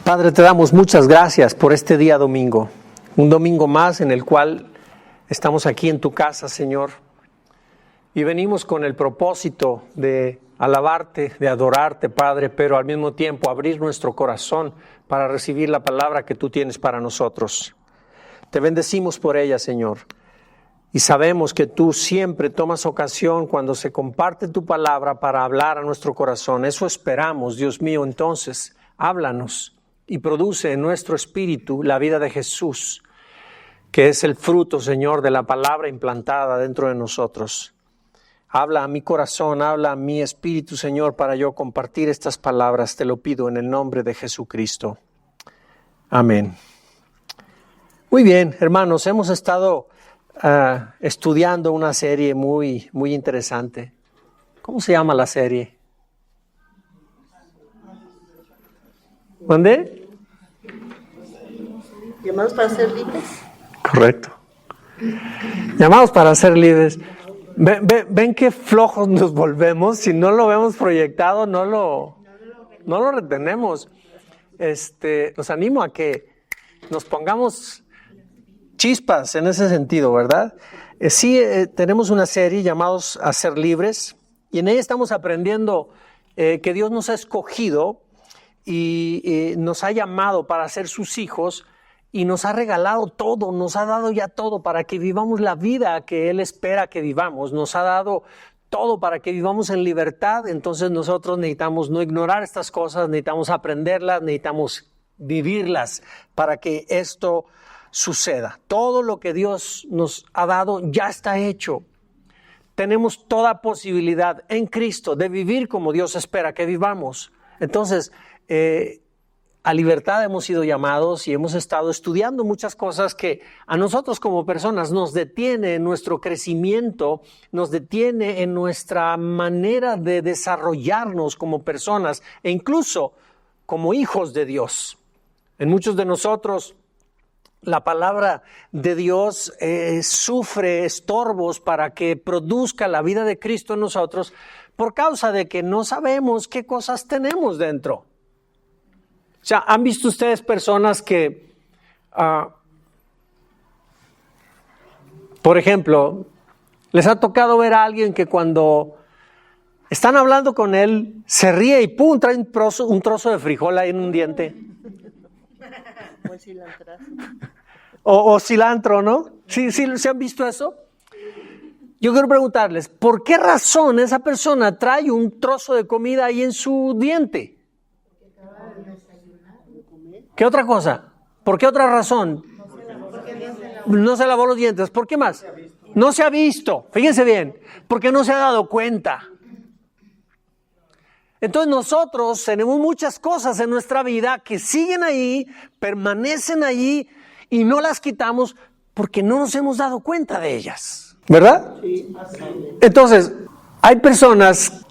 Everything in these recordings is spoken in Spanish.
Padre, te damos muchas gracias por este día domingo, un domingo más en el cual estamos aquí en tu casa, Señor, y venimos con el propósito de alabarte, de adorarte, Padre, pero al mismo tiempo abrir nuestro corazón para recibir la palabra que tú tienes para nosotros. Te bendecimos por ella, Señor, y sabemos que tú siempre tomas ocasión cuando se comparte tu palabra para hablar a nuestro corazón. Eso esperamos, Dios mío. Entonces, háblanos y produce en nuestro espíritu la vida de Jesús, que es el fruto, Señor, de la palabra implantada dentro de nosotros. Habla a mi corazón, habla a mi espíritu, Señor, para yo compartir estas palabras. Te lo pido en el nombre de Jesucristo. Amén. Muy bien, hermanos, hemos estado estudiando una serie muy interesante. ¿Cómo se llama la serie? ¿Dónde? Llamados para ser libres. Correcto. Llamados para ser libres. ¿Ven qué flojos nos volvemos? Si no lo vemos proyectado, no lo retenemos. Los animo a que nos pongamos chispas en ese sentido, ¿verdad? Tenemos una serie llamados a ser libres y en ella estamos aprendiendo que Dios nos ha escogido y nos ha llamado para ser sus hijos y nos ha regalado todo, nos ha dado ya todo para que vivamos la vida que Él espera que vivamos. Nos ha dado todo para que vivamos en libertad. Entonces nosotros necesitamos no ignorar estas cosas, necesitamos aprenderlas, necesitamos vivirlas para que esto suceda. Todo lo que Dios nos ha dado ya está hecho. Tenemos toda posibilidad en Cristo de vivir como Dios espera que vivamos. Entonces, a libertad hemos sido llamados y hemos estado estudiando muchas cosas que a nosotros como personas nos detiene en nuestro crecimiento, nos detiene en nuestra manera de desarrollarnos como personas e incluso como hijos de Dios. En muchos de nosotros la palabra de Dios sufre estorbos para que produzca la vida de Cristo en nosotros por causa de que no sabemos qué cosas tenemos dentro. O sea, ¿han visto ustedes personas que, por ejemplo, les ha tocado ver a alguien que cuando están hablando con él, se ríe y ¡pum!, trae un trozo de frijol ahí en un diente? O cilantro, ¿no? ¿Sí han visto eso? Yo quiero preguntarles, ¿por qué razón esa persona trae un trozo de comida ahí en su diente? ¿Qué otra cosa? ¿Por qué otra razón? No se lavó los dientes. ¿Por qué más? No se ha visto. Fíjense bien, porque no se ha dado cuenta. Entonces nosotros tenemos muchas cosas en nuestra vida que siguen ahí, permanecen ahí y no las quitamos porque no nos hemos dado cuenta de ellas. ¿Verdad? Entonces, hay personas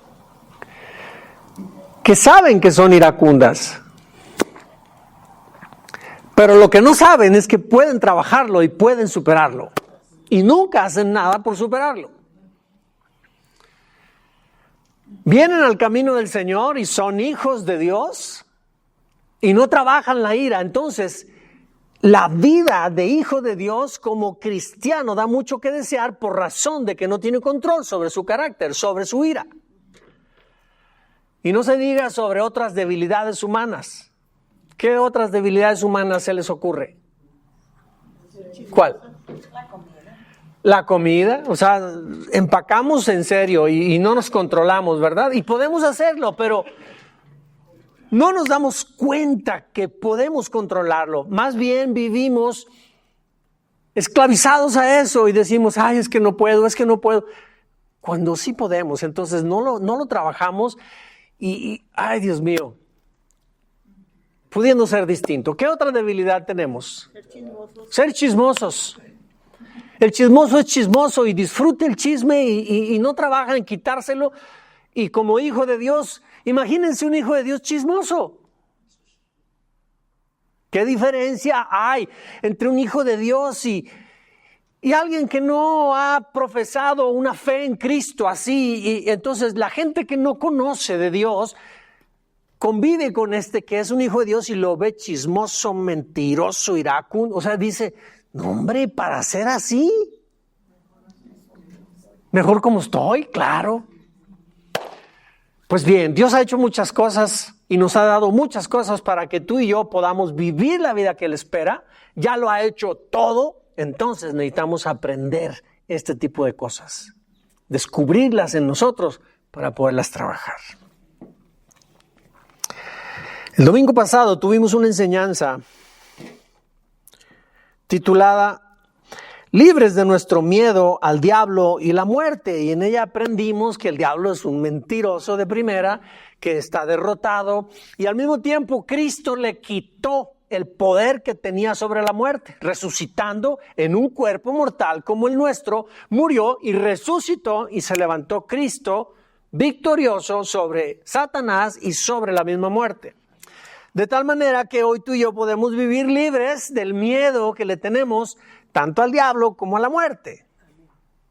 que saben que son iracundas, pero lo que no saben es que pueden trabajarlo y pueden superarlo. Y nunca hacen nada por superarlo. Vienen al camino del Señor y son hijos de Dios y no trabajan la ira. Entonces, la vida de hijo de Dios como cristiano da mucho que desear por razón de que no tiene control sobre su carácter, sobre su ira. Y no se diga sobre otras debilidades humanas. ¿Qué otras debilidades humanas se les ocurre? ¿Cuál? La comida. O sea, empacamos en serio y no nos controlamos, ¿verdad? Y podemos hacerlo, pero no nos damos cuenta que podemos controlarlo. Más bien vivimos esclavizados a eso y decimos, ay, es que no puedo. Cuando sí podemos, entonces no lo trabajamos y ay, Dios mío. Pudiendo ser distinto. ¿Qué otra debilidad tenemos? Ser chismosos. El chismoso es chismoso y disfruta el chisme y no trabaja en quitárselo. Y como hijo de Dios, imagínense un hijo de Dios chismoso. ¿Qué diferencia hay entre un hijo de Dios y alguien que no ha profesado una fe en Cristo así? Y entonces la gente que no conoce de Dios convive con este que es un hijo de Dios y lo ve chismoso, mentiroso, iracundo. O sea, dice, no hombre, para ser así, mejor como estoy, claro. Pues bien, Dios ha hecho muchas cosas y nos ha dado muchas cosas para que tú y yo podamos vivir la vida que Él espera. Ya lo ha hecho todo, entonces necesitamos aprender este tipo de cosas, descubrirlas en nosotros para poderlas trabajar. El domingo pasado tuvimos una enseñanza titulada Libres de nuestro miedo al diablo y la muerte, y en ella aprendimos que el diablo es un mentiroso de primera, que está derrotado, y al mismo tiempo Cristo le quitó el poder que tenía sobre la muerte, resucitando en un cuerpo mortal como el nuestro, murió y resucitó y se levantó Cristo victorioso sobre Satanás y sobre la misma muerte. De tal manera que hoy tú y yo podemos vivir libres del miedo que le tenemos tanto al diablo como a la muerte.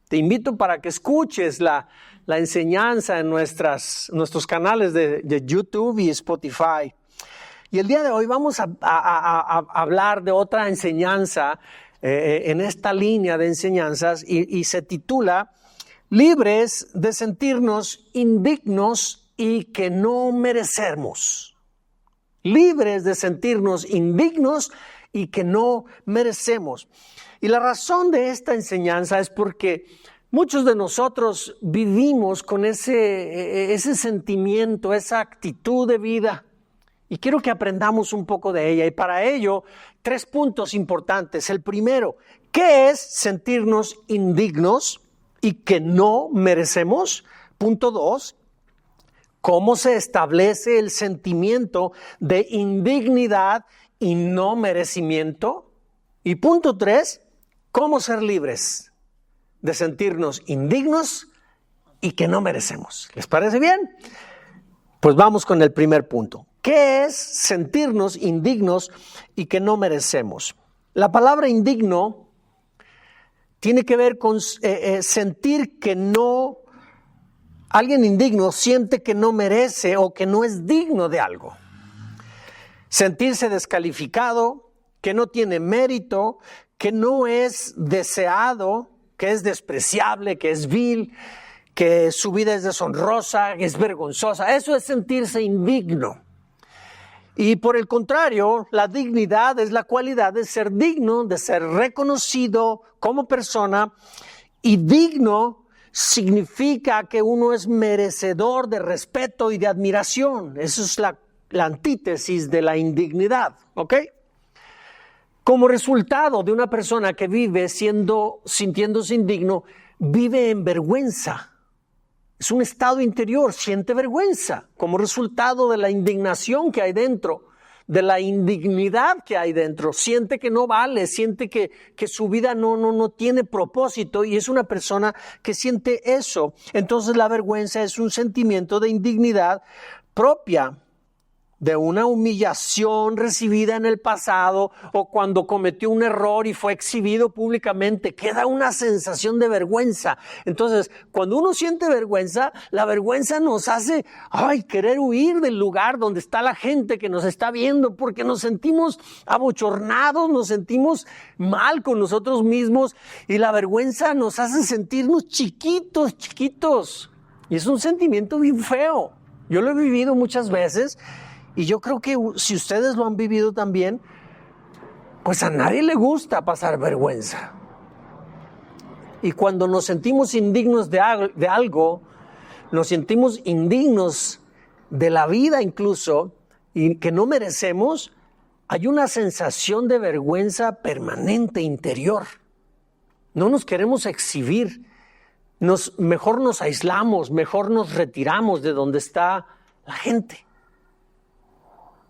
Te invito para que escuches la enseñanza en nuestros canales de YouTube y Spotify. Y el día de hoy vamos a hablar de otra enseñanza en esta línea de enseñanzas y se titula Libres de sentirnos indignos y que no merecemos. Libres de sentirnos indignos y que no merecemos. Y la razón de esta enseñanza es porque muchos de nosotros vivimos con ese sentimiento, esa actitud de vida. Y quiero que aprendamos un poco de ella. Y para ello, 3 puntos importantes. El primero, ¿qué es sentirnos indignos y que no merecemos? Punto 2, ¿cómo se establece el sentimiento de indignidad y no merecimiento? Y punto 3, ¿cómo ser libres de sentirnos indignos y que no merecemos? ¿Les parece bien? Pues vamos con el primer punto. ¿Qué es sentirnos indignos y que no merecemos? La palabra indigno tiene que ver con sentir que no. Alguien indigno siente que no merece o que no es digno de algo. Sentirse descalificado, que no tiene mérito, que no es deseado, que es despreciable, que es vil, que su vida es deshonrosa, que es vergonzosa. Eso es sentirse indigno. Y por el contrario, la dignidad es la cualidad de ser digno, de ser reconocido como persona, y digno significa que uno es merecedor de respeto y de admiración. Eso es la antítesis de la indignidad, ¿ok? Como resultado de una persona que vive sintiéndose indigno, vive en vergüenza. Es un estado interior, siente vergüenza como resultado de la indignación que hay dentro, de la indignidad que hay dentro. Siente que no vale, siente que su vida no tiene propósito y es una persona que siente eso. Entonces la vergüenza es un sentimiento de indignidad propia de una humillación recibida en el pasado o cuando cometió un error y fue exhibido públicamente. Queda una sensación de vergüenza. Entonces, cuando uno siente vergüenza, la vergüenza nos hace querer huir del lugar donde está la gente que nos está viendo, porque nos sentimos abochornados, nos sentimos mal con nosotros mismos y la vergüenza nos hace sentirnos chiquitos. Y es un sentimiento bien feo. Yo lo he vivido muchas veces. Y yo creo que si ustedes lo han vivido también, pues a nadie le gusta pasar vergüenza. Y cuando nos sentimos indignos de algo, nos sentimos indignos de la vida incluso, y que no merecemos, hay una sensación de vergüenza permanente interior. No nos queremos exhibir, mejor nos aislamos, mejor nos retiramos de donde está la gente.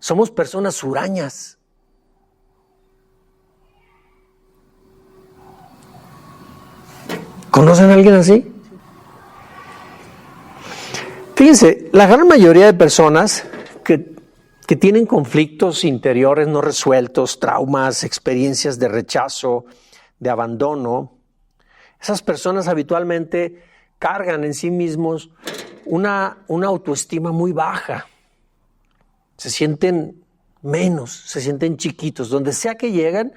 Somos personas hurañas. ¿Conocen a alguien así? Fíjense, la gran mayoría de personas que tienen conflictos interiores no resueltos, traumas, experiencias de rechazo, de abandono, esas personas habitualmente cargan en sí mismos una autoestima muy baja. se sienten menos, se sienten chiquitos. Donde sea que llegan,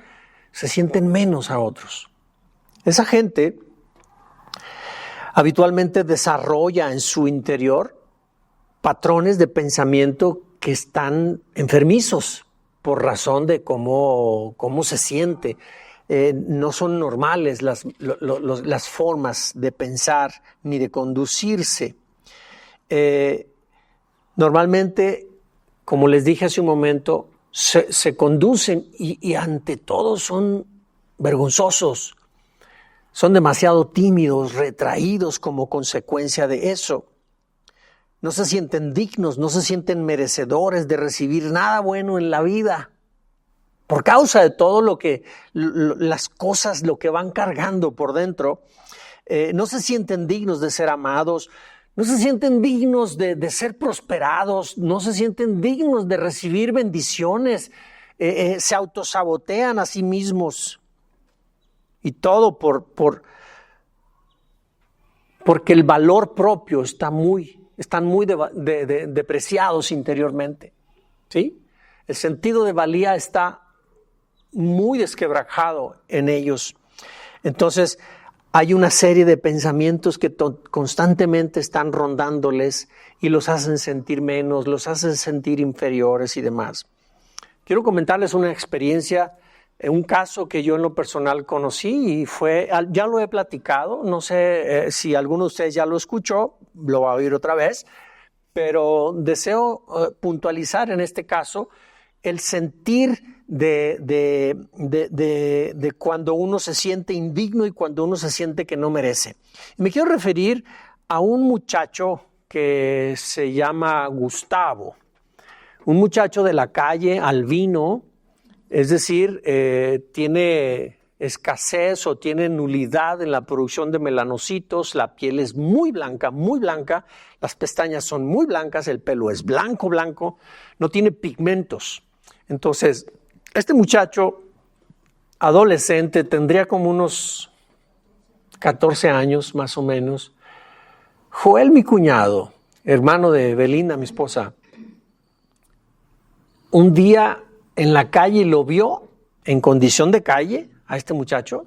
se sienten menos a otros. Esa gente habitualmente desarrolla en su interior patrones de pensamiento que están enfermizos por razón de cómo se siente. No son normales las formas de pensar ni de conducirse. Normalmente, como les dije hace un momento, se conducen y ante todo son vergonzosos. Son demasiado tímidos, retraídos como consecuencia de eso. No se sienten dignos, no se sienten merecedores de recibir nada bueno en la vida. Por causa de todo las cosas, lo que van cargando por dentro, no se sienten dignos de ser amados, no se sienten dignos de ser prosperados, no se sienten dignos de recibir bendiciones, se autosabotean a sí mismos. Y todo porque el valor propio están muy depreciados interiormente. ¿Sí? El sentido de valía está muy desquebrajado en ellos. Entonces, hay una serie de pensamientos que constantemente están rondándoles y los hacen sentir menos, los hacen sentir inferiores y demás. Quiero comentarles una experiencia, un caso que yo en lo personal conocí y ya lo he platicado, no sé si alguno de ustedes ya lo escuchó, lo va a oír otra vez, pero deseo puntualizar en este caso el sentir de cuando uno se siente indigno y cuando uno se siente que no merece. Me quiero referir a un muchacho que se llama Gustavo, un muchacho de la calle, albino, es decir, tiene escasez o tiene nulidad en la producción de melanocitos, la piel es muy blanca, las pestañas son muy blancas, el pelo es blanco, no tiene pigmentos. Entonces, este muchacho adolescente tendría como unos 14 años más o menos. Joel, mi cuñado, hermano de Belinda, mi esposa, un día en la calle lo vio en condición de calle a este muchacho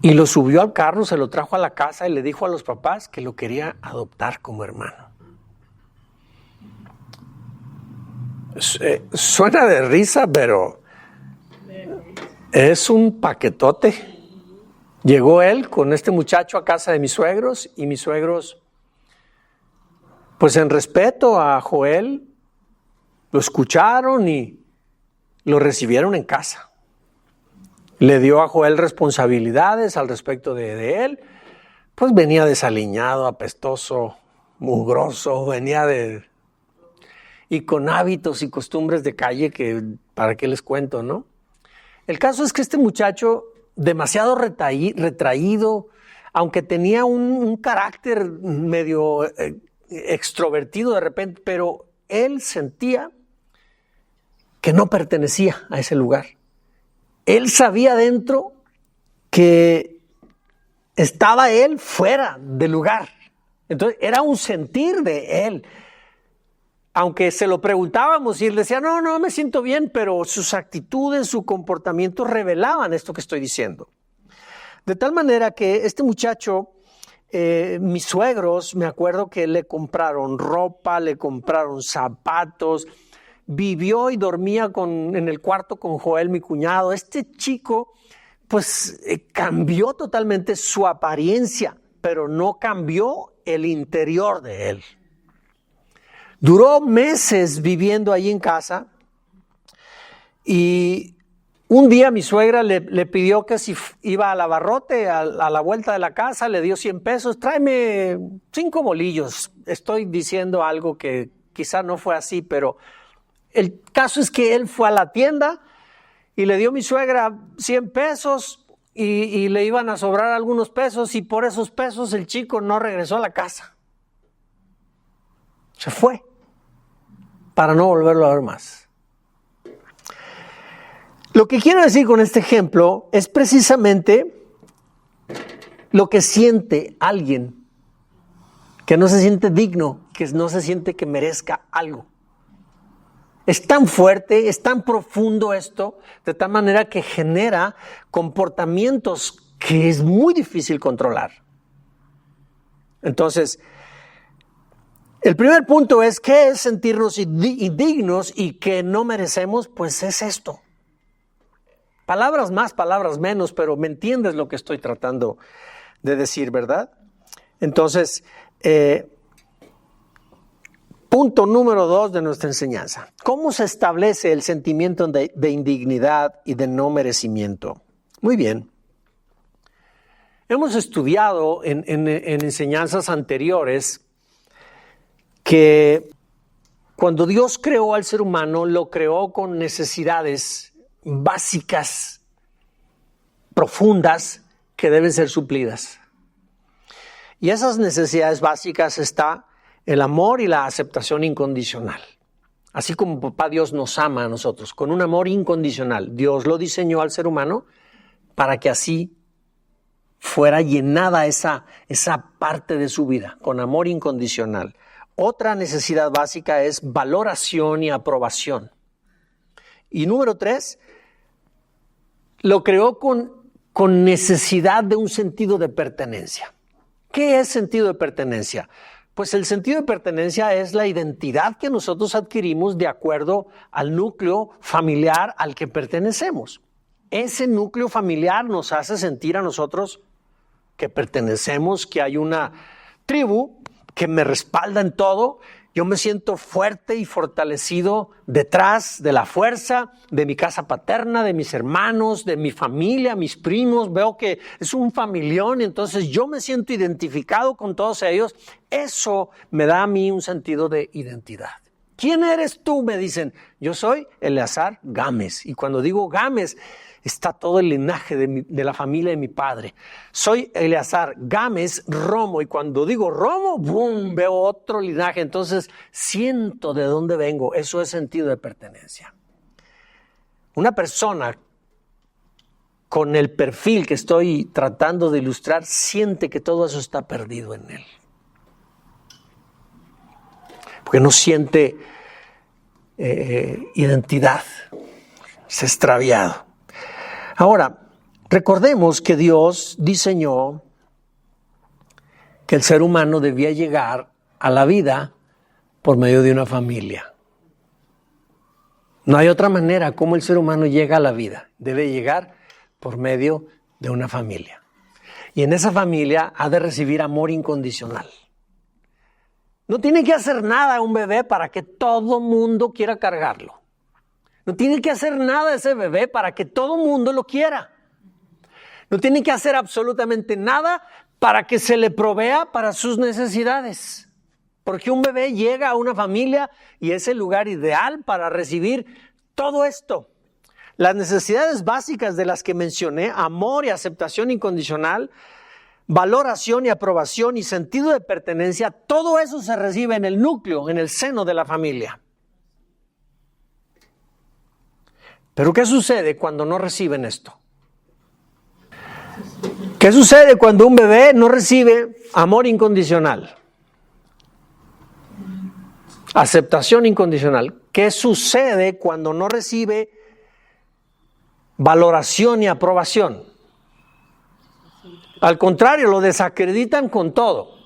y lo subió al carro, se lo trajo a la casa y le dijo a los papás que lo quería adoptar como hermano. Suena de risa, pero es un paquetote. Llegó él con este muchacho a casa de mis suegros y mis suegros, pues en respeto a Joel, lo escucharon y lo recibieron en casa. Le dio a Joel responsabilidades al respecto de él. Pues venía desaliñado, apestoso, mugroso, y con hábitos y costumbres de calle que, ¿para qué les cuento, no? El caso es que este muchacho, demasiado retraído, aunque tenía un carácter medio extrovertido de repente, pero él sentía que no pertenecía a ese lugar. Él sabía dentro que estaba él fuera del lugar. Entonces era un sentir de él. Aunque se lo preguntábamos y él decía, no me siento bien, pero sus actitudes, su comportamiento revelaban esto que estoy diciendo. De tal manera que este muchacho, mis suegros, me acuerdo que le compraron ropa, le compraron zapatos, vivió y dormía en el cuarto con Joel, mi cuñado. Este chico, pues, cambió totalmente su apariencia, pero no cambió el interior de él. Duró meses viviendo ahí en casa y un día mi suegra le pidió que si iba al abarrote, a la vuelta de la casa, le dio 100 pesos, tráeme 5 bolillos. Estoy diciendo algo que quizá no fue así, pero el caso es que él fue a la tienda y le dio a mi suegra 100 pesos y le iban a sobrar algunos pesos y por esos pesos el chico no regresó a la casa. Se fue para no volverlo a ver más. Lo que quiero decir con este ejemplo es precisamente lo que siente alguien que no se siente digno, que no se siente que merezca algo. Es tan fuerte, es tan profundo esto, de tal manera que genera comportamientos que es muy difícil controlar. Entonces, el primer punto es, ¿qué es sentirnos indignos y que no merecemos? Pues es esto. Palabras más, palabras menos, pero me entiendes lo que estoy tratando de decir, ¿verdad? Entonces, punto número 2 de nuestra enseñanza. ¿Cómo se establece el sentimiento de indignidad y de no merecimiento? Muy bien. Hemos estudiado en enseñanzas anteriores que cuando Dios creó al ser humano, lo creó con necesidades básicas, profundas, que deben ser suplidas. Y esas necesidades básicas está el amor y la aceptación incondicional. Así como Papá Dios nos ama a nosotros, con un amor incondicional. Dios lo diseñó al ser humano para que así fuera llenada esa parte de su vida, con amor incondicional. Otra necesidad básica es valoración y aprobación. Y número 3, lo creó con necesidad de un sentido de pertenencia. ¿Qué es sentido de pertenencia? Pues el sentido de pertenencia es la identidad que nosotros adquirimos de acuerdo al núcleo familiar al que pertenecemos. Ese núcleo familiar nos hace sentir a nosotros que pertenecemos, que hay una tribu que me respalda en todo. Yo me siento fuerte y fortalecido detrás de la fuerza de mi casa paterna, de mis hermanos, de mi familia, mis primos. Veo que es un familión y entonces yo me siento identificado con todos ellos. Eso me da a mí un sentido de identidad. ¿Quién eres tú? Me dicen. Yo soy Eleazar Gámez. Y cuando digo Gámez, está todo el linaje de la familia de mi padre. Soy Eleazar Gámez Romo, y cuando digo Romo, ¡boom!, veo otro linaje. Entonces siento de dónde vengo. Eso es sentido de pertenencia. Una persona con el perfil que estoy tratando de ilustrar siente que todo eso está perdido en él. Porque no siente identidad. Se ha extraviado. Ahora, recordemos que Dios diseñó que el ser humano debía llegar a la vida por medio de una familia. No hay otra manera como el ser humano llega a la vida. Debe llegar por medio de una familia. Y en esa familia ha de recibir amor incondicional. No tiene que hacer nada un bebé para que todo mundo quiera cargarlo. No tiene que hacer nada ese bebé para que todo mundo lo quiera. No tiene que hacer absolutamente nada para que se le provea para sus necesidades. Porque un bebé llega a una familia y es el lugar ideal para recibir todo esto. Las necesidades básicas de las que mencioné, amor y aceptación incondicional, valoración y aprobación y sentido de pertenencia, todo eso se recibe en el núcleo, en el seno de la familia. Pero ¿qué sucede cuando no reciben esto? ¿Qué sucede cuando un bebé no recibe amor incondicional? Aceptación incondicional. ¿Qué sucede cuando no recibe valoración y aprobación? Al contrario, lo desacreditan con todo.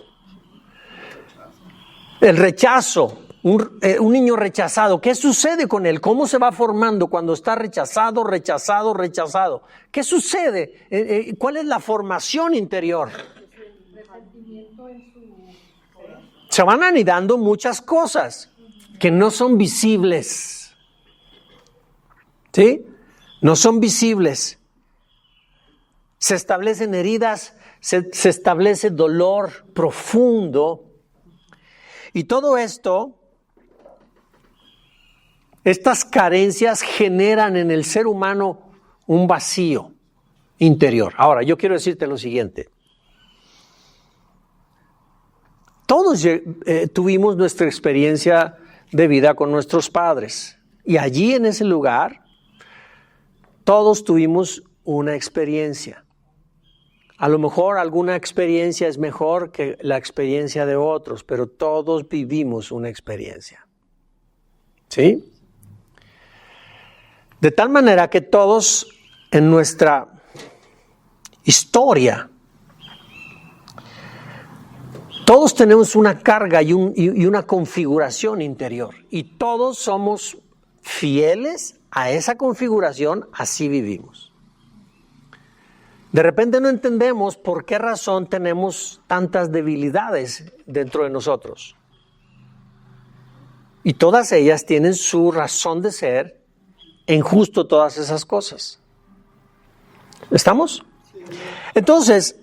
El rechazo. Un niño rechazado, ¿qué sucede con él? ¿Cómo se va formando cuando está rechazado? ¿Qué sucede? ¿Cuál es la formación interior? Se van anidando muchas cosas que no son visibles. ¿Sí? No son visibles. Se establecen heridas, se establece dolor profundo. Y todo esto, estas carencias generan en el ser humano un vacío interior. Ahora, yo quiero decirte lo siguiente. Todos tuvimos nuestra experiencia de vida con nuestros padres. Y allí en ese lugar, todos tuvimos una experiencia. A lo mejor alguna experiencia es mejor que la experiencia de otros, pero todos vivimos una experiencia. ¿Sí? De tal manera que todos en nuestra historia, todos tenemos una carga y una configuración interior. Y todos somos fieles a esa configuración, así vivimos. De repente no entendemos por qué razón tenemos tantas debilidades dentro de nosotros. Y todas ellas tienen su razón de ser en justo todas esas cosas. ¿Estamos? Entonces,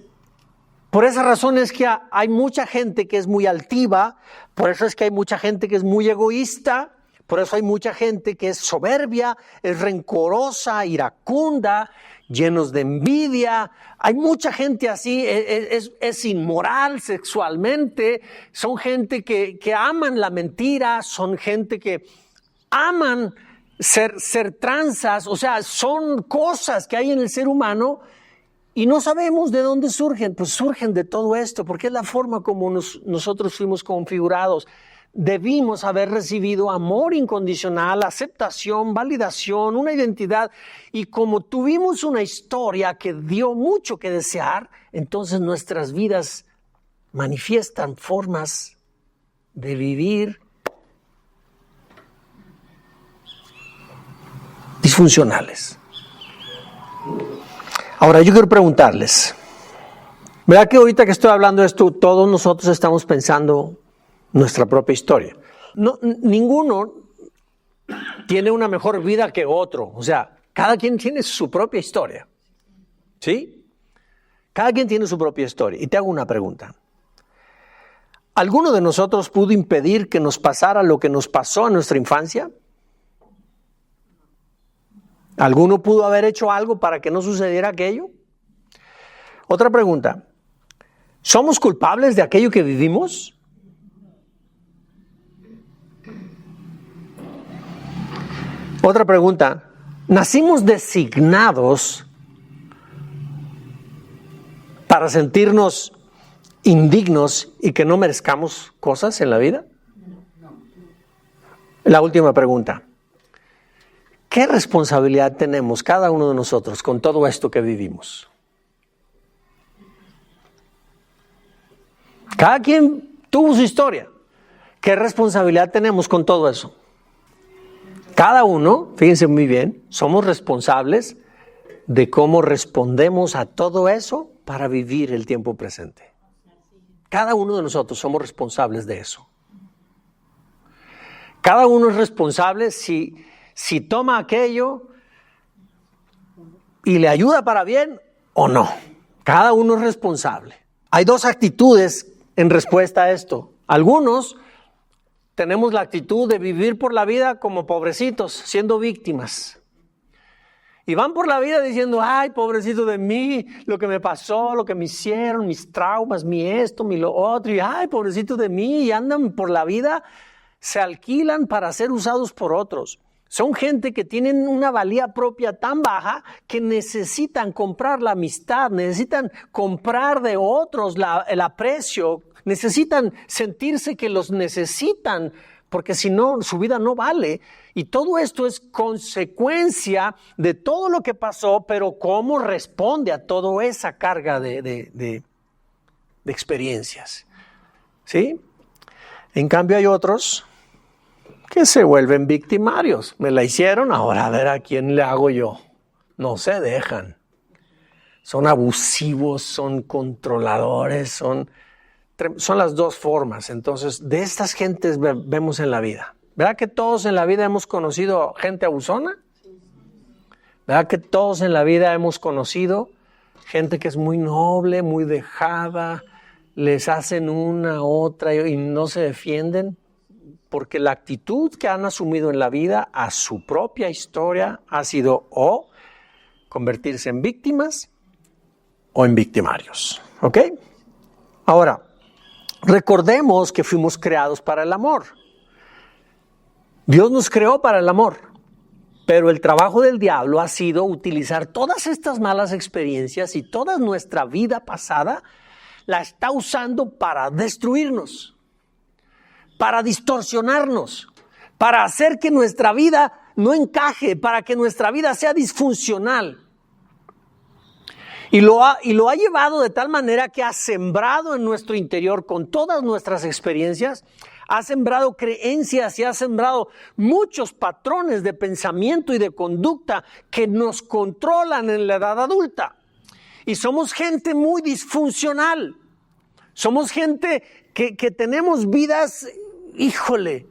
por esa razón es que hay mucha gente que es muy altiva, por eso es que hay mucha gente que es muy egoísta, por eso hay mucha gente que es soberbia, es rencorosa, iracunda, llenos de envidia. Hay mucha gente así, es inmoral sexualmente, son gente que aman la mentira, son gente que aman ser tranzas, o sea, son cosas que hay en el ser humano y no sabemos de dónde surgen. Pues surgen de todo esto, porque es la forma como nosotros fuimos configurados. Debimos haber recibido amor incondicional, aceptación, validación, una identidad. Y como tuvimos una historia que dio mucho que desear, entonces nuestras vidas manifiestan formas de vivir disfuncionales. Ahora yo quiero preguntarles, ¿verdad que ahorita que estoy hablando de esto, todos nosotros estamos pensando nuestra propia historia? No, ninguno tiene una mejor vida que otro. O sea, cada quien tiene su propia historia. ¿Sí? Cada quien tiene su propia historia. Y te hago una pregunta. ¿Alguno de nosotros pudo impedir que nos pasara lo que nos pasó en nuestra infancia? ¿Alguno pudo haber hecho algo para que no sucediera aquello? Otra pregunta. ¿Somos culpables de aquello que vivimos? Otra pregunta. ¿Nacimos designados para sentirnos indignos y que no merezcamos cosas en la vida? La última pregunta. ¿Qué responsabilidad tenemos cada uno de nosotros con todo esto que vivimos? Cada quien tuvo su historia. ¿Qué responsabilidad tenemos con todo eso? Cada uno, fíjense muy bien, somos responsables de cómo respondemos a todo eso para vivir el tiempo presente. Cada uno de nosotros somos responsables de eso. Cada uno es responsable si toma aquello y le ayuda para bien o no. Cada uno es responsable. Hay dos actitudes en respuesta a esto. Algunos tenemos la actitud de vivir por la vida como pobrecitos, siendo víctimas. Y van por la vida diciendo, ay, pobrecito de mí, lo que me pasó, lo que me hicieron, mis traumas, mi esto, mi lo otro. Y ay, pobrecito de mí, y andan por la vida, se alquilan para ser usados por otros. Son gente que tienen una valía propia tan baja que necesitan comprar la amistad, necesitan comprar de otros el aprecio, necesitan sentirse que los necesitan, porque si no, su vida no vale. Y todo esto es consecuencia de todo lo que pasó, pero cómo responde a toda esa carga de experiencias. ¿Sí? En cambio hay otros que se vuelven victimarios. Me la hicieron, ahora a ver a quién le hago yo. No se dejan. Son abusivos, son controladores, son las dos formas. Entonces, de estas gentes vemos en la vida. ¿Verdad que todos en la vida hemos conocido gente abusona? ¿Verdad que todos en la vida hemos conocido gente que es muy noble, muy dejada, les hacen una, otra y no se defienden? Porque la actitud que han asumido en la vida a su propia historia ha sido o convertirse en víctimas o en victimarios. ¿Ok? Ahora, recordemos que fuimos creados para el amor. Dios nos creó para el amor, pero el trabajo del diablo ha sido utilizar todas estas malas experiencias y toda nuestra vida pasada la está usando para destruirnos, para distorsionarnos, para hacer que nuestra vida no encaje, para que nuestra vida sea disfuncional. Y lo ha llevado de tal manera que ha sembrado en nuestro interior, con todas nuestras experiencias, ha sembrado creencias y ha sembrado muchos patrones de pensamiento y de conducta que nos controlan en la edad adulta. Y somos gente muy disfuncional. Somos gente que tenemos vidas, híjole,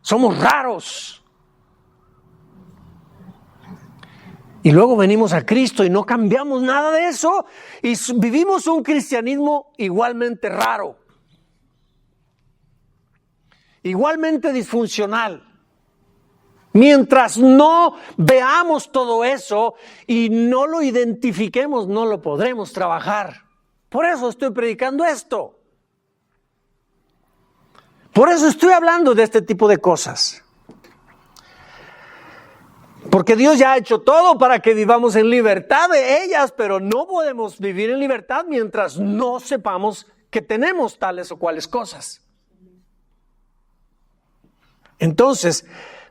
somos raros. Y luego venimos a Cristo y no cambiamos nada de eso y vivimos un cristianismo igualmente raro, igualmente disfuncional. Mientras no veamos todo eso y no lo identifiquemos, no lo podremos trabajar. Por eso estoy predicando esto. Por eso estoy hablando de este tipo de cosas. Porque Dios ya ha hecho todo para que vivamos en libertad de ellas, pero no podemos vivir en libertad mientras no sepamos que tenemos tales o cuales cosas. Entonces,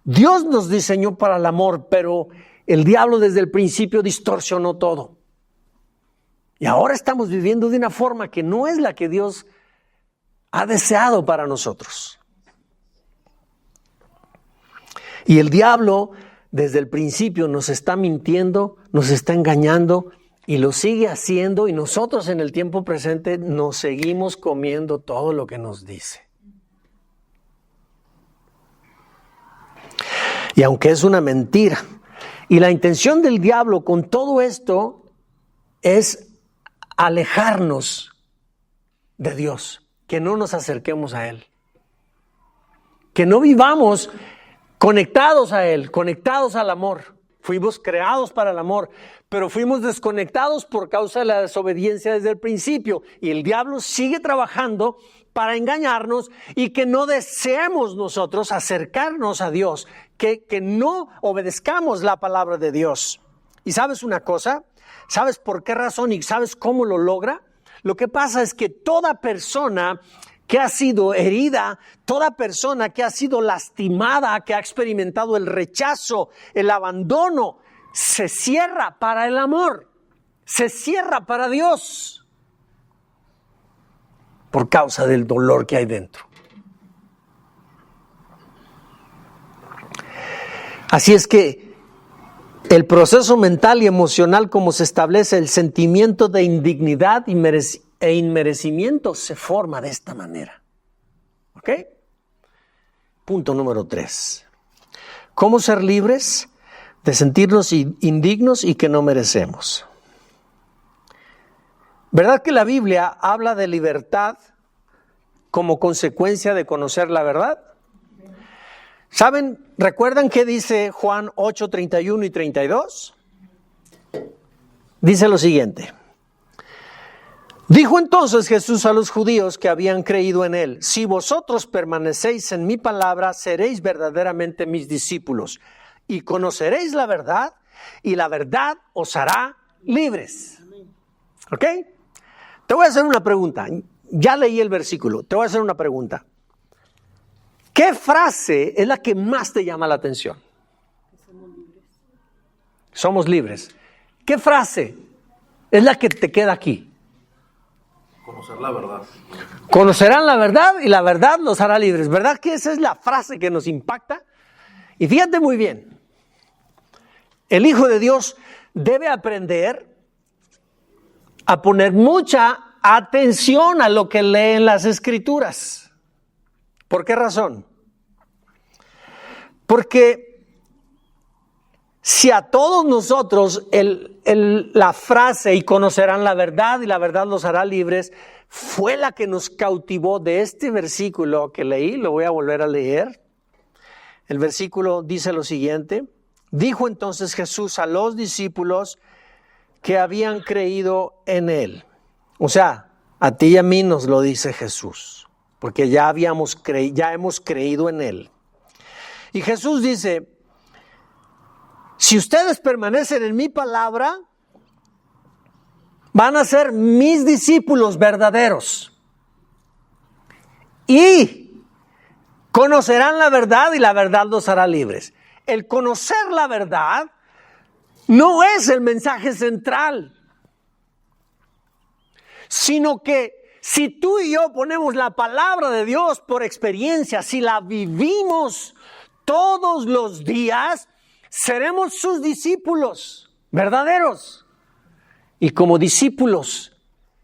Dios nos diseñó para el amor, pero el diablo desde el principio distorsionó todo. Y ahora estamos viviendo de una forma que no es la que Dios ha deseado para nosotros. Y el diablo desde el principio nos está mintiendo, nos está engañando y lo sigue haciendo, y nosotros en el tiempo presente nos seguimos comiendo todo lo que nos dice. Y aunque es una mentira, y la intención del diablo con todo esto es alejarnos de Dios, que no nos acerquemos a Él, que no vivamos conectados a Él, conectados al amor. Fuimos creados para el amor, pero fuimos desconectados por causa de la desobediencia desde el principio. Y el diablo sigue trabajando para engañarnos y que no deseemos nosotros acercarnos a Dios, que no obedezcamos la palabra de Dios. ¿Y sabes una cosa? ¿Sabes por qué razón y sabes cómo lo logra? Lo que pasa es que toda persona que ha sido herida, toda persona que ha sido lastimada, que ha experimentado el rechazo, el abandono, se cierra para el amor, se cierra para Dios, por causa del dolor que hay dentro. Así es que el proceso mental y emocional, como se establece el sentimiento de indignidad e inmerecimiento, se forma de esta manera. ¿Ok? Punto número 3. ¿Cómo ser libres de sentirnos indignos y que no merecemos? ¿Verdad que la Biblia habla de libertad como consecuencia de conocer la verdad? ¿Saben? ¿Recuerdan qué dice Juan 8, 31 y 32? Dice lo siguiente. Dijo entonces Jesús a los judíos que habían creído en Él: si vosotros permanecéis en mi palabra, seréis verdaderamente mis discípulos, y conoceréis la verdad, y la verdad os hará libres. ¿Ok? Te voy a hacer una pregunta. Ya leí el versículo. Te voy a hacer una pregunta. ¿Qué frase es la que más te llama la atención? Somos libres. ¿Qué frase es la que te queda aquí? Conocer la verdad. Conocerán la verdad y la verdad los hará libres. ¿Verdad que esa es la frase que nos impacta? Y fíjate muy bien. El Hijo de Dios debe aprender a poner mucha atención a lo que lee en las Escrituras. ¿Por qué razón? Porque si a todos nosotros la frase "y conocerán la verdad y la verdad los hará libres" fue la que nos cautivó de este versículo que leí, lo voy a volver a leer. El versículo dice lo siguiente: dijo entonces Jesús a los discípulos que habían creído en Él. O sea, a ti y a mí nos lo dice Jesús, porque ya hemos creído en Él. Y Jesús dice: si ustedes permanecen en mi palabra, van a ser mis discípulos verdaderos. Y conocerán la verdad y la verdad los hará libres. el conocer la verdad no es el mensaje central, sino que si tú y yo ponemos la palabra de Dios por experiencia, si la vivimos todos los días, seremos sus discípulos verdaderos. Y como discípulos,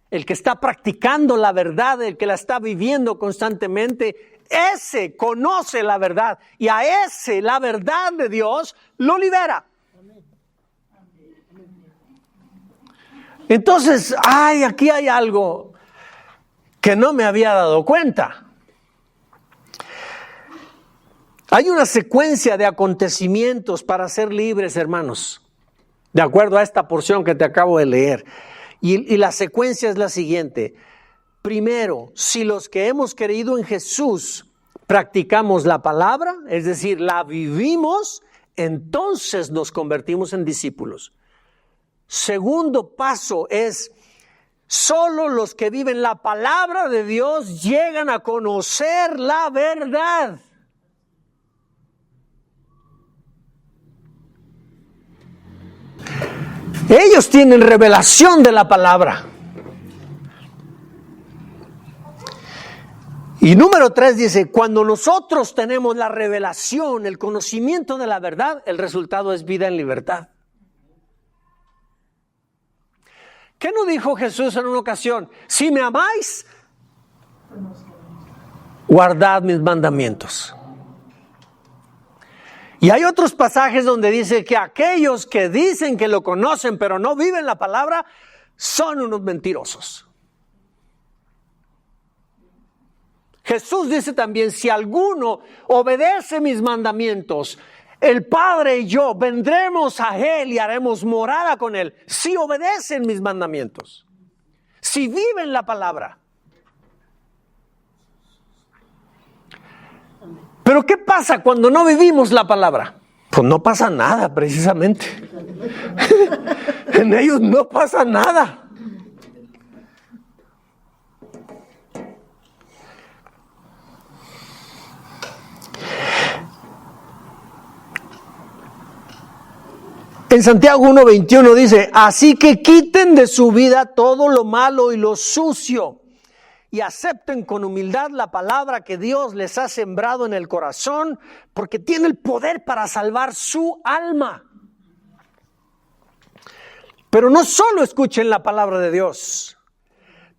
el que está practicando la verdad, el que la está viviendo constantemente, ese conoce la verdad y a ese la verdad de Dios lo libera. Entonces, aquí hay algo que no me había dado cuenta. Hay una secuencia de acontecimientos para ser libres, hermanos, de acuerdo a esta porción que te acabo de leer. Y la secuencia es la siguiente. Primero, si los que hemos creído en Jesús practicamos la palabra, es decir, la vivimos, entonces nos convertimos en discípulos. Segundo paso es, solo los que viven la palabra de Dios llegan a conocer la verdad. Ellos tienen revelación de la palabra. Y número 3 dice, cuando nosotros tenemos la revelación, el conocimiento de la verdad, el resultado es vida en libertad. ¿Qué no dijo Jesús en una ocasión? Si me amáis, guardad mis mandamientos. Y hay otros pasajes donde dice que aquellos que dicen que lo conocen pero no viven la palabra, son unos mentirosos. Jesús dice también, si alguno obedece mis mandamientos, el Padre y yo vendremos a Él y haremos morada con Él, si obedecen mis mandamientos, si viven la palabra. Pero ¿qué pasa cuando no vivimos la palabra? Pues no pasa nada, precisamente. En ellos no pasa nada. En Santiago 1:21 dice, así que quiten de su vida todo lo malo y lo sucio y acepten con humildad la palabra que Dios les ha sembrado en el corazón, porque tiene el poder para salvar su alma. Pero no solo escuchen la palabra de Dios,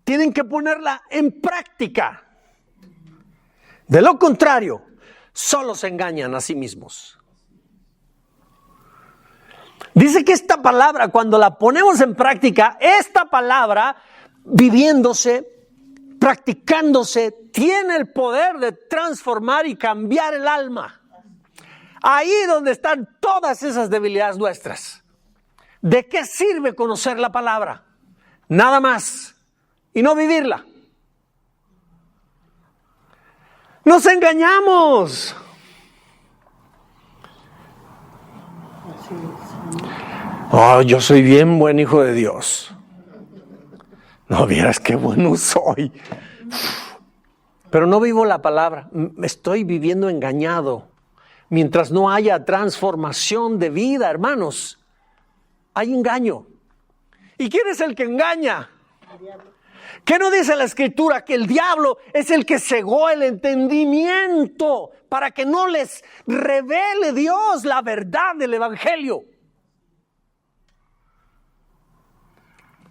tienen que ponerla en práctica. De lo contrario, solo se engañan a sí mismos. Dice que esta palabra, cuando la ponemos en práctica, esta palabra, viviéndose, practicándose, tiene el poder de transformar y cambiar el alma. Ahí donde están todas esas debilidades nuestras. ¿De qué sirve conocer la palabra? Nada más. Y no vivirla. Nos engañamos. Oh, yo soy bien buen hijo de Dios. No vieras qué bueno soy. Pero no vivo la palabra. Estoy viviendo engañado. Mientras no haya transformación de vida, hermanos, hay engaño. ¿Y quién es el que engaña? ¿Qué no dice la Escritura? Que el diablo es el que cegó el entendimiento para que no les revele Dios la verdad del Evangelio.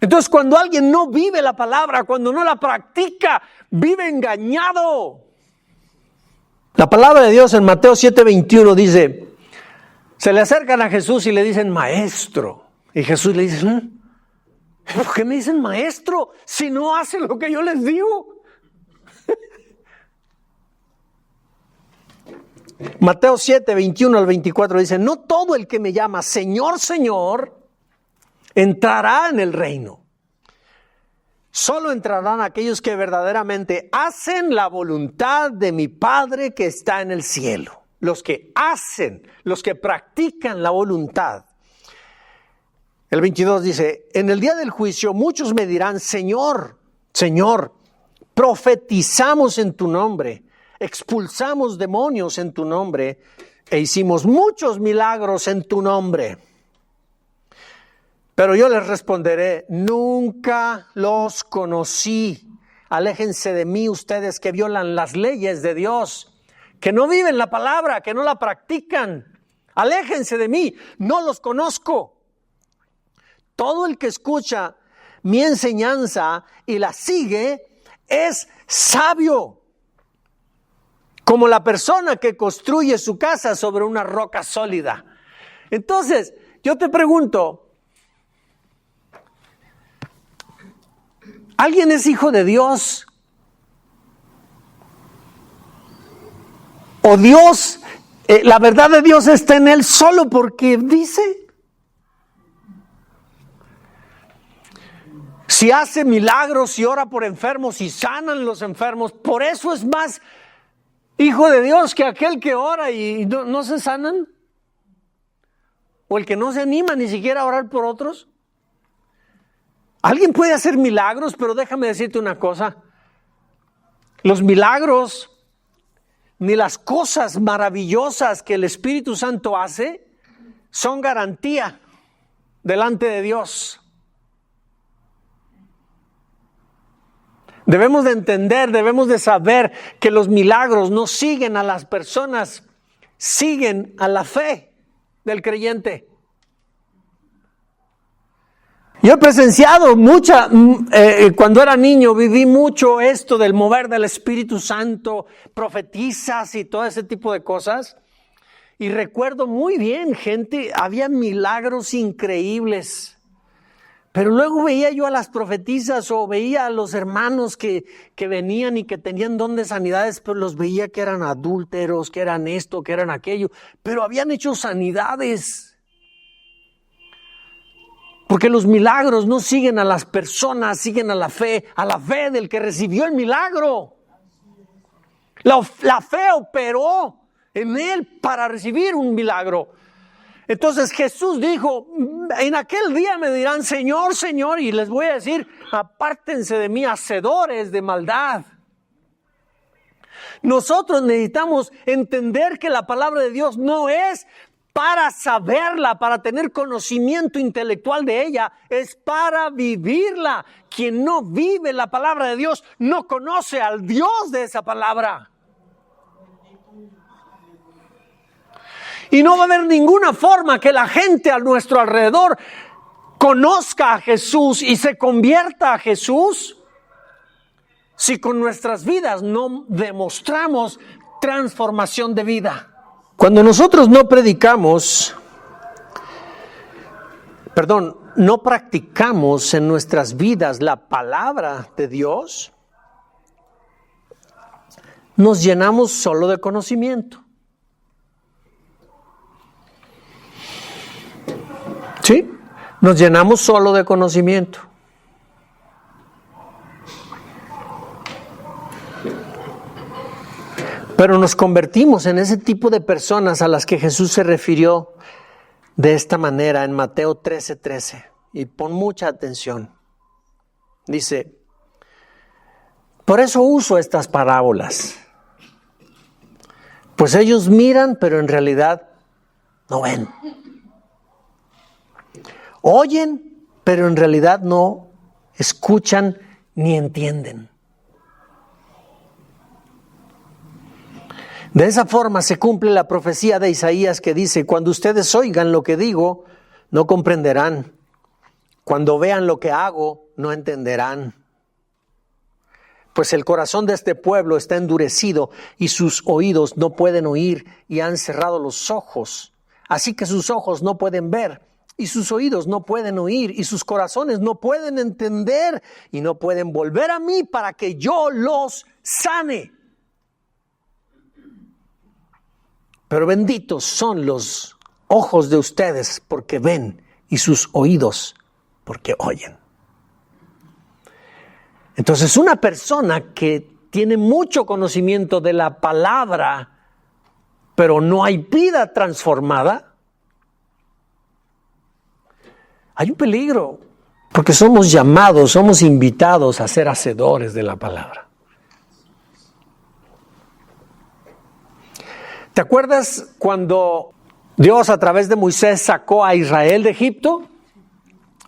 Entonces, cuando alguien no vive la palabra, cuando no la practica, vive engañado. La palabra de Dios en Mateo 7:21 dice, se le acercan a Jesús y le dicen, maestro. Y Jesús le dice, ¿por qué me dicen maestro si no hacen lo que yo les digo? Mateo 7:21 al 24 dice, no todo el que me llama Señor, Señor, entrará en el reino. Solo entrarán aquellos que verdaderamente hacen la voluntad de mi Padre que está en el cielo. Los que hacen, los que practican la voluntad. El 22 dice, en el día del juicio muchos me dirán, Señor, Señor, profetizamos en tu nombre, expulsamos demonios en tu nombre, e hicimos muchos milagros en tu nombre. Pero yo les responderé, nunca los conocí. Aléjense de mí ustedes que violan las leyes de Dios, que no viven la palabra, que no la practican. Aléjense de mí, no los conozco. Todo el que escucha mi enseñanza y la sigue es sabio, como la persona que construye su casa sobre una roca sólida. Entonces, yo te pregunto, ¿alguien es hijo de Dios? ¿O Dios, la verdad de Dios está en él solo porque dice? Si hace milagros, si ora por enfermos, si sanan los enfermos, por eso es más hijo de Dios que aquel que ora y no se sanan. O el que no se anima ni siquiera a orar por otros. Alguien puede hacer milagros, pero déjame decirte una cosa. Los milagros, ni las cosas maravillosas que el Espíritu Santo hace, son garantía delante de Dios. Debemos de entender, debemos de saber que los milagros no siguen a las personas, siguen a la fe del creyente. Yo he presenciado cuando era niño viví mucho esto del mover del Espíritu Santo, profetizas y todo ese tipo de cosas. Y recuerdo muy bien, había milagros increíbles. Pero luego veía yo a las profetisas o veía a los hermanos que venían y que tenían don de sanidades, pero los veía que eran adúlteros, que eran esto, que eran aquello, pero habían hecho sanidades. Porque los milagros no siguen a las personas, siguen a la fe del que recibió el milagro. La fe operó en él para recibir un milagro. Entonces Jesús dijo, en aquel día me dirán, Señor, Señor, y les voy a decir, apártense de mí, hacedores de maldad. Nosotros necesitamos entender que la palabra de Dios no es para saberla, para tener conocimiento intelectual de ella, es para vivirla. Quien no vive la palabra de Dios no conoce al Dios de esa palabra. Y no va a haber ninguna forma que la gente a nuestro alrededor conozca a Jesús y se convierta a Jesús si con nuestras vidas no demostramos transformación de vida. Cuando nosotros no practicamos en nuestras vidas la palabra de Dios, nos llenamos solo de conocimiento. ¿Sí? Nos llenamos solo de conocimiento. Pero nos convertimos en ese tipo de personas a las que Jesús se refirió de esta manera en Mateo 13:13. Y pon mucha atención. Dice, por eso uso estas parábolas. Pues ellos miran, pero en realidad no ven. Oyen, pero en realidad no escuchan ni entienden. De esa forma se cumple la profecía de Isaías que dice, cuando ustedes oigan lo que digo, no comprenderán. Cuando vean lo que hago, no entenderán. Pues el corazón de este pueblo está endurecido y sus oídos no pueden oír y han cerrado los ojos. Así que sus ojos no pueden ver y sus oídos no pueden oír y sus corazones no pueden entender y no pueden volver a mí para que yo los sane. Pero benditos son los ojos de ustedes porque ven y sus oídos porque oyen. Entonces, una persona que tiene mucho conocimiento de la palabra, pero no hay vida transformada, hay un peligro, porque somos llamados, somos invitados a ser hacedores de la palabra. ¿Te acuerdas cuando Dios a través de Moisés sacó a Israel de Egipto?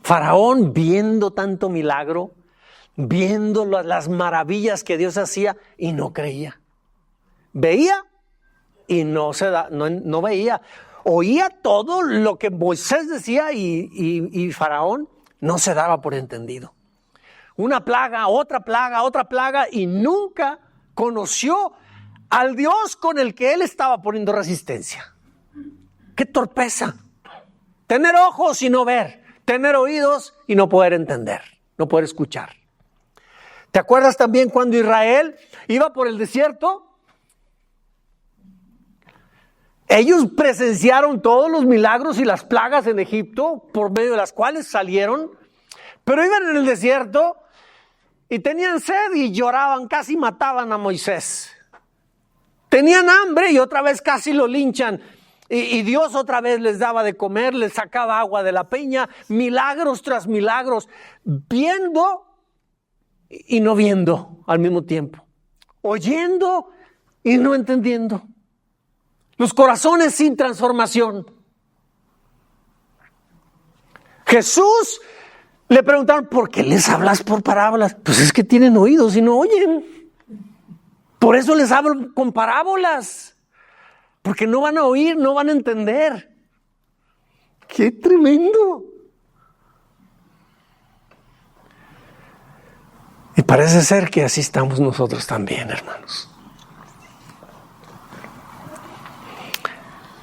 Faraón, viendo tanto milagro, viendo las maravillas que Dios hacía, y no creía. Veía y no veía. Oía todo lo que Moisés decía y Faraón no se daba por entendido. Una plaga, otra plaga, y nunca conoció al Dios con el que él estaba poniendo resistencia. ¡Qué torpeza! Tener ojos y no ver, tener oídos y no poder entender, no poder escuchar. ¿Te acuerdas también cuando Israel iba por el desierto? Ellos presenciaron todos los milagros y las plagas en Egipto, por medio de las cuales salieron, pero iban en el desierto y tenían sed y lloraban, casi mataban a Moisés. Tenían hambre y otra vez casi lo linchan. Y Dios otra vez les daba de comer, les sacaba agua de la peña, milagros tras milagros, viendo y no viendo al mismo tiempo, oyendo y no entendiendo. Los corazones sin transformación. Jesús le preguntaron, ¿por qué les hablas por parábolas? Pues es que tienen oídos y no oyen. Por eso les hablo con parábolas. Porque no van a oír, no van a entender. ¡Qué tremendo! Y parece ser que así estamos nosotros también, hermanos.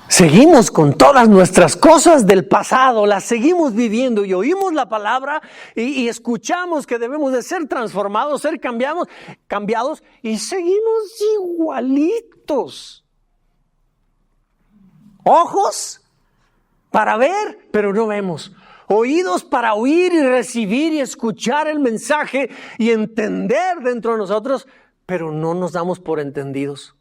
Seguimos con todas nuestras cosas del pasado, las seguimos viviendo y oímos la palabra y escuchamos que debemos de ser transformados, ser cambiados y seguimos igualitos. Ojos para ver, pero no vemos. Oídos para oír y recibir y escuchar el mensaje y entender dentro de nosotros, pero no nos damos por entendidos.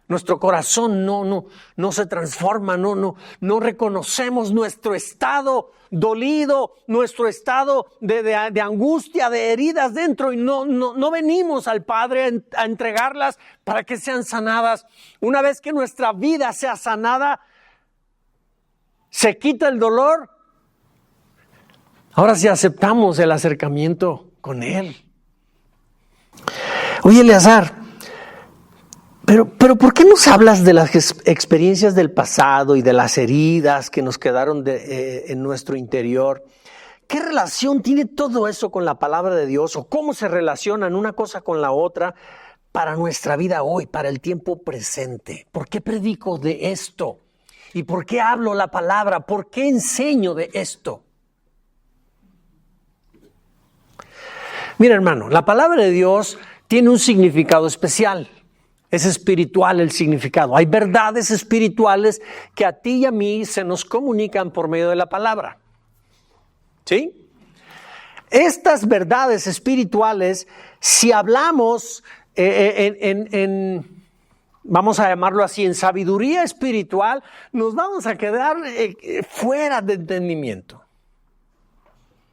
Nuestro corazón no se transforma, no reconocemos nuestro estado dolido, nuestro estado de angustia, de heridas dentro, y no venimos al Padre a entregarlas para que sean sanadas. Una vez que nuestra vida sea sanada, se quita el dolor. Ahora sí aceptamos el acercamiento con Él. Oye, Eleazar, pero ¿por qué nos hablas de las experiencias del pasado y de las heridas que nos quedaron en nuestro interior? ¿Qué relación tiene todo eso con la palabra de Dios? ¿O cómo se relacionan una cosa con la otra para nuestra vida hoy, para el tiempo presente? ¿Por qué predico de esto? ¿Y por qué hablo la palabra? ¿Por qué enseño de esto? Mira, hermano, la palabra de Dios tiene un significado especial. Es espiritual el significado. Hay verdades espirituales que a ti y a mí se nos comunican por medio de la palabra. ¿Sí? Estas verdades espirituales, si hablamos vamos a llamarlo así, en sabiduría espiritual, nos vamos a quedar fuera de entendimiento.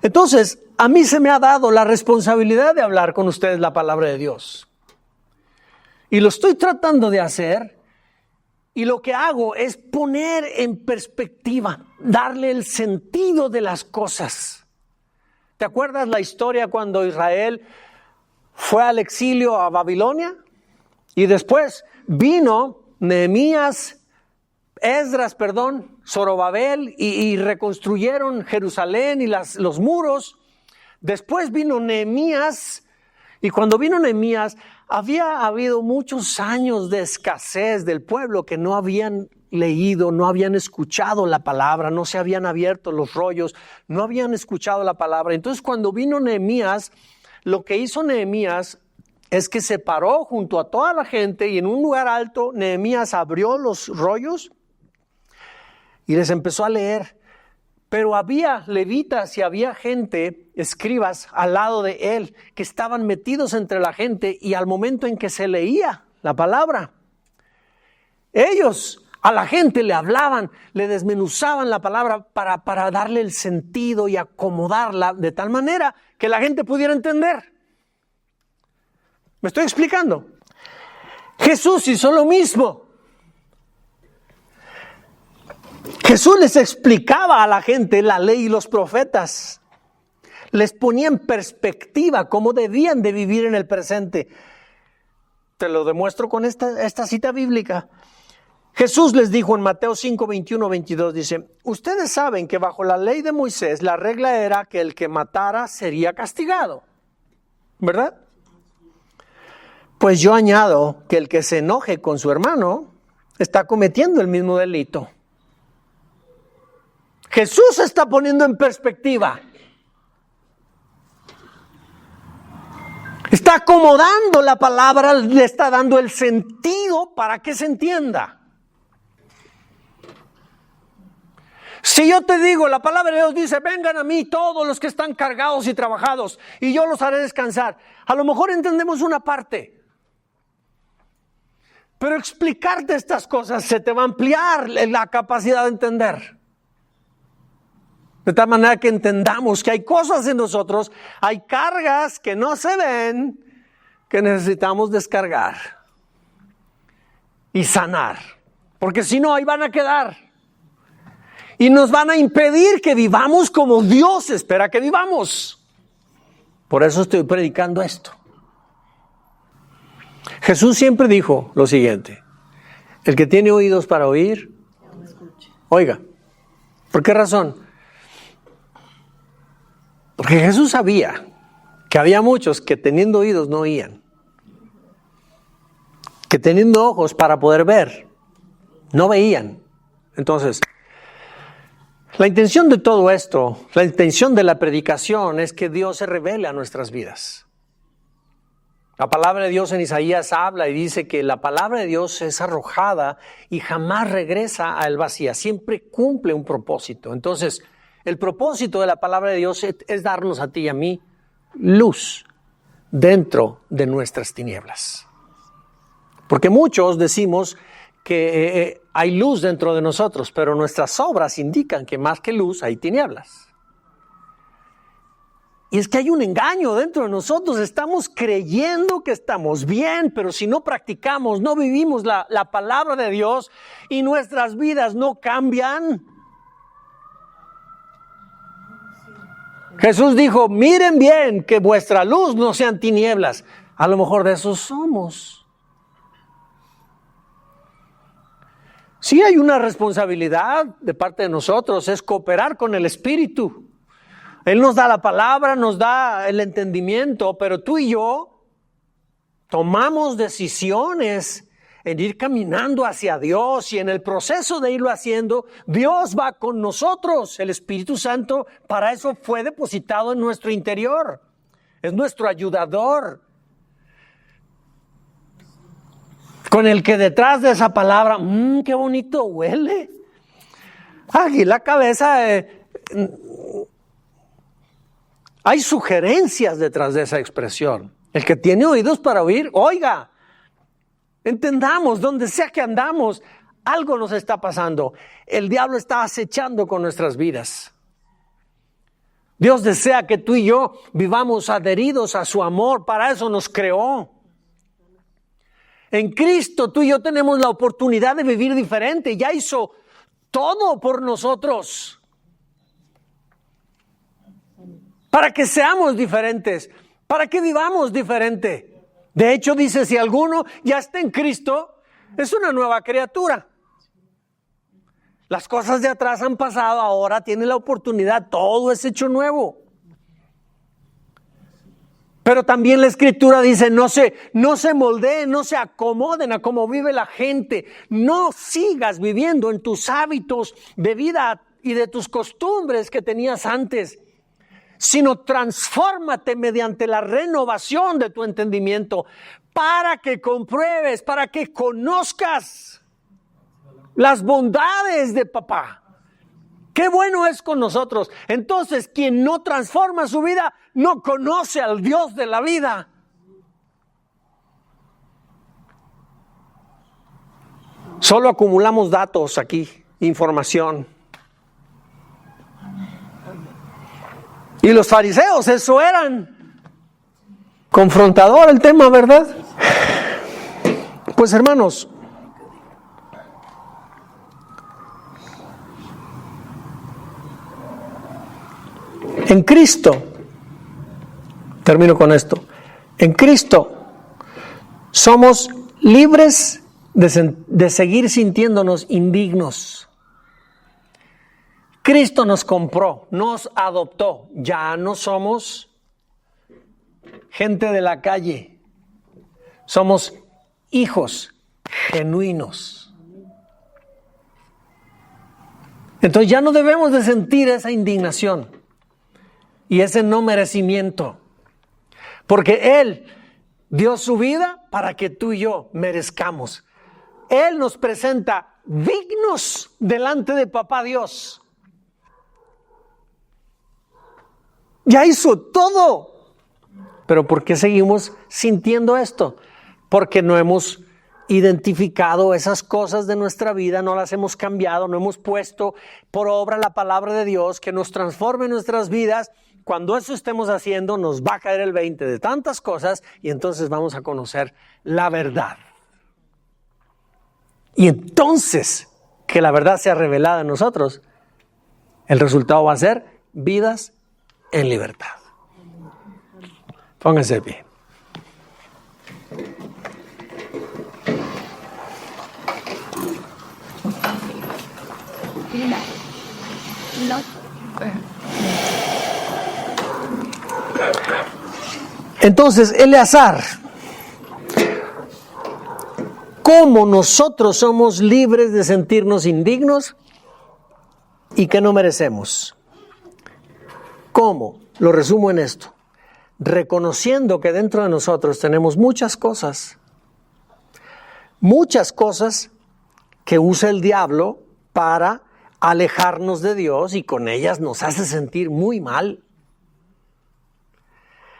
Entonces, a mí se me ha dado la responsabilidad de hablar con ustedes la palabra de Dios. Y lo estoy tratando de hacer, y lo que hago es poner en perspectiva, darle el sentido de las cosas. ¿Te acuerdas la historia cuando Israel fue al exilio a Babilonia? Y después vino Nehemías, Zorobabel y reconstruyeron Jerusalén y los muros. Después vino Nehemías, y cuando vino Nehemías había habido muchos años de escasez del pueblo que no habían leído, no habían escuchado la palabra, no se habían abierto los rollos, no habían escuchado la palabra. Entonces cuando vino Nehemías, lo que hizo Nehemías es que se paró junto a toda la gente y en un lugar alto Nehemías abrió los rollos y les empezó a leer. Pero había levitas y había gente, escribas, al lado de él, que estaban metidos entre la gente, y al momento en que se leía la palabra, ellos a la gente le hablaban, le desmenuzaban la palabra para darle el sentido y acomodarla de tal manera que la gente pudiera entender. ¿Me estoy explicando? Jesús hizo lo mismo. Jesús les explicaba a la gente la ley y los profetas. Les ponía en perspectiva cómo debían de vivir en el presente. Te lo demuestro con esta cita bíblica. Jesús les dijo en Mateo 5, 21, 22, dice, ustedes saben que bajo la ley de Moisés la regla era que el que matara sería castigado, ¿verdad? Pues yo añado que el que se enoje con su hermano está cometiendo el mismo delito. Jesús está poniendo en perspectiva. Está acomodando la palabra, le está dando el sentido para que se entienda. Si yo te digo, la palabra de Dios dice, vengan a mí todos los que están cargados y trabajados, y yo los haré descansar. A lo mejor entendemos una parte, pero explicarte estas cosas se te va a ampliar la capacidad de entender. De tal manera que entendamos que hay cosas en nosotros, hay cargas que no se ven, que necesitamos descargar y sanar. Porque si no, ahí van a quedar. Y nos van a impedir que vivamos como Dios espera que vivamos. Por eso estoy predicando esto. Jesús siempre dijo lo siguiente: el que tiene oídos para oír, oiga. ¿Por qué razón? Porque Jesús sabía que había muchos que teniendo oídos no oían, que teniendo ojos para poder ver, no veían. Entonces, la intención de todo esto, la intención de la predicación es que Dios se revele a nuestras vidas. La palabra de Dios en Isaías habla y dice que la palabra de Dios es arrojada y jamás regresa al vacío, siempre cumple un propósito. Entonces, el propósito de la palabra de Dios es darnos a ti y a mí luz dentro de nuestras tinieblas. Porque muchos decimos que hay luz dentro de nosotros, pero nuestras obras indican que más que luz hay tinieblas. Y es que hay un engaño dentro de nosotros, estamos creyendo que estamos bien, pero si no practicamos, no vivimos la palabra de Dios y nuestras vidas no cambian. Jesús dijo, miren bien que vuestra luz no sean tinieblas. A lo mejor de esos somos. Sí hay una responsabilidad de parte de nosotros, es cooperar con el Espíritu. Él nos da la palabra, nos da el entendimiento, pero tú y yo tomamos decisiones en ir caminando hacia Dios y en el proceso de irlo haciendo, Dios va con nosotros. El Espíritu Santo para eso fue depositado en nuestro interior. Es nuestro ayudador. Con el que detrás de esa palabra, qué bonito huele. Aquí la cabeza, hay sugerencias detrás de esa expresión. El que tiene oídos para oír, oiga. Entendamos, donde sea que andamos, algo nos está pasando. El diablo está acechando con nuestras vidas. Dios desea que tú y yo vivamos adheridos a su amor, para eso nos creó. En Cristo tú y yo tenemos la oportunidad de vivir diferente. Ya hizo todo por nosotros. Para que seamos diferentes. Para que vivamos diferente. De hecho dice, si alguno ya está en Cristo, es una nueva criatura. Las cosas de atrás han pasado, ahora tiene la oportunidad, todo es hecho nuevo. Pero también la Escritura dice, no se moldeen, no se acomoden a cómo vive la gente. No sigas viviendo en tus hábitos de vida y de tus costumbres que tenías antes, sino transfórmate mediante la renovación de tu entendimiento para que compruebes, para que conozcas las bondades de papá. Qué bueno es con nosotros. Entonces, quien no transforma su vida, no conoce al Dios de la vida. Solo acumulamos datos aquí, información. Y los fariseos, eso eran. Confrontador el tema, ¿verdad? Pues hermanos, En Cristo, termino con esto, en Cristo somos libres de seguir sintiéndonos indignos. Cristo nos compró, nos adoptó, ya no somos gente de la calle, somos hijos genuinos. Entonces ya no debemos de sentir esa indignación y ese no merecimiento, porque Él dio su vida para que tú y yo merezcamos. Él nos presenta dignos delante de Papá Dios. Ya hizo todo. Pero ¿por qué seguimos sintiendo esto? Porque no hemos identificado esas cosas de nuestra vida, no las hemos cambiado, no hemos puesto por obra la palabra de Dios que nos transforme nuestras vidas. Cuando eso estemos haciendo, nos va a caer el 20 de tantas cosas y entonces vamos a conocer la verdad. Y entonces, que la verdad sea revelada en nosotros, el resultado va a ser vidas en libertad. Pónganse de pie. Entonces, Eleazar, ¿cómo nosotros somos libres de sentirnos indignos y que no merecemos? ¿Cómo? Lo resumo en esto. Reconociendo que dentro de nosotros tenemos muchas cosas que usa el diablo para alejarnos de Dios y con ellas nos hace sentir muy mal.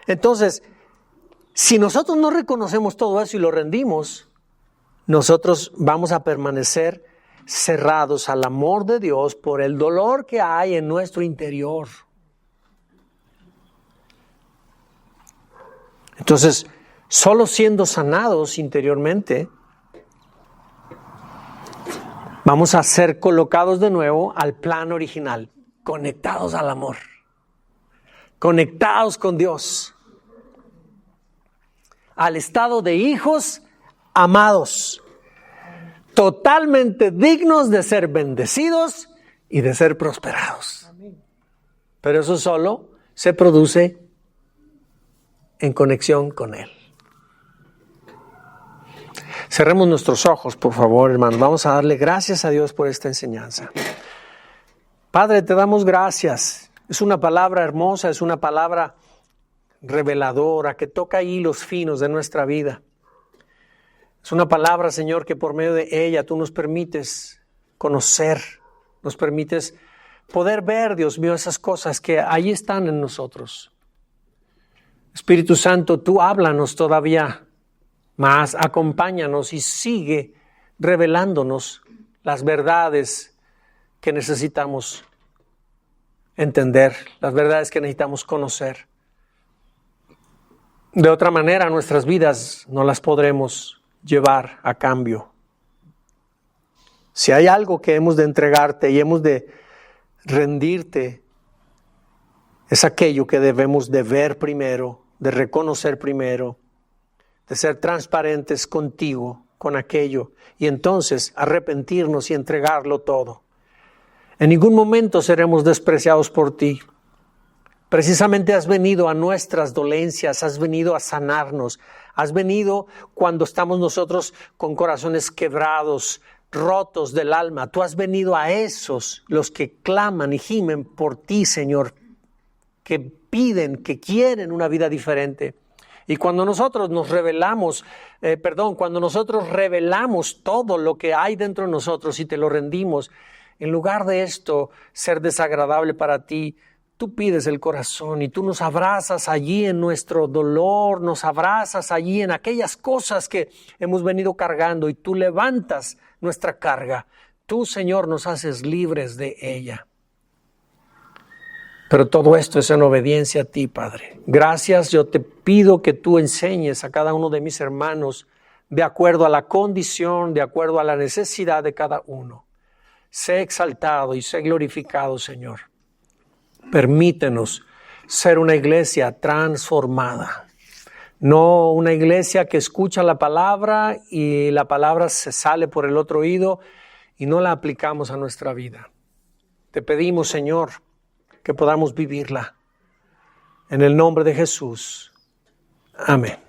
Entonces, si nosotros no reconocemos todo eso y lo rendimos, nosotros vamos a permanecer cerrados al amor de Dios por el dolor que hay en nuestro interior. Entonces, solo siendo sanados interiormente, vamos a ser colocados de nuevo al plan original, conectados al amor, conectados con Dios, al estado de hijos amados, totalmente dignos de ser bendecidos y de ser prosperados. Pero eso solo se produce en conexión con Él. Cerremos nuestros ojos, por favor, hermanos. Vamos a darle gracias a Dios por esta enseñanza. Padre, te damos gracias. Es una palabra hermosa, es una palabra reveladora que toca hilos finos de nuestra vida. Es una palabra, Señor, que por medio de ella tú nos permites conocer, nos permites poder ver, Dios mío, esas cosas que ahí están en nosotros. Espíritu Santo, tú háblanos todavía más, acompáñanos y sigue revelándonos las verdades que necesitamos entender, las verdades que necesitamos conocer. De otra manera, nuestras vidas no las podremos llevar a cambio. Si hay algo que hemos de entregarte y hemos de rendirte, es aquello que debemos de ver primero, de reconocer primero, de ser transparentes contigo, con aquello, y entonces arrepentirnos y entregarlo todo. En ningún momento seremos despreciados por ti. Precisamente has venido a nuestras dolencias, has venido a sanarnos, has venido cuando estamos nosotros con corazones quebrados, rotos del alma. Tú has venido a esos, los que claman y gimen por ti, Señor, que piden, que quieren una vida diferente. Y cuando nosotros nos revelamos, cuando nosotros revelamos todo lo que hay dentro de nosotros y te lo rendimos, en lugar de esto ser desagradable para ti, tú pides el corazón y tú nos abrazas allí en nuestro dolor, nos abrazas allí en aquellas cosas que hemos venido cargando y tú levantas nuestra carga. Tú, Señor, nos haces libres de ella. Pero todo esto es en obediencia a ti, Padre. Gracias, yo te pido que tú enseñes a cada uno de mis hermanos de acuerdo a la condición, de acuerdo a la necesidad de cada uno. Sé exaltado y sé glorificado, Señor. Permítenos ser una iglesia transformada. No una iglesia que escucha la palabra y la palabra se sale por el otro oído y no la aplicamos a nuestra vida. Te pedimos, Señor, que podamos vivirla. En el nombre de Jesús. Amén.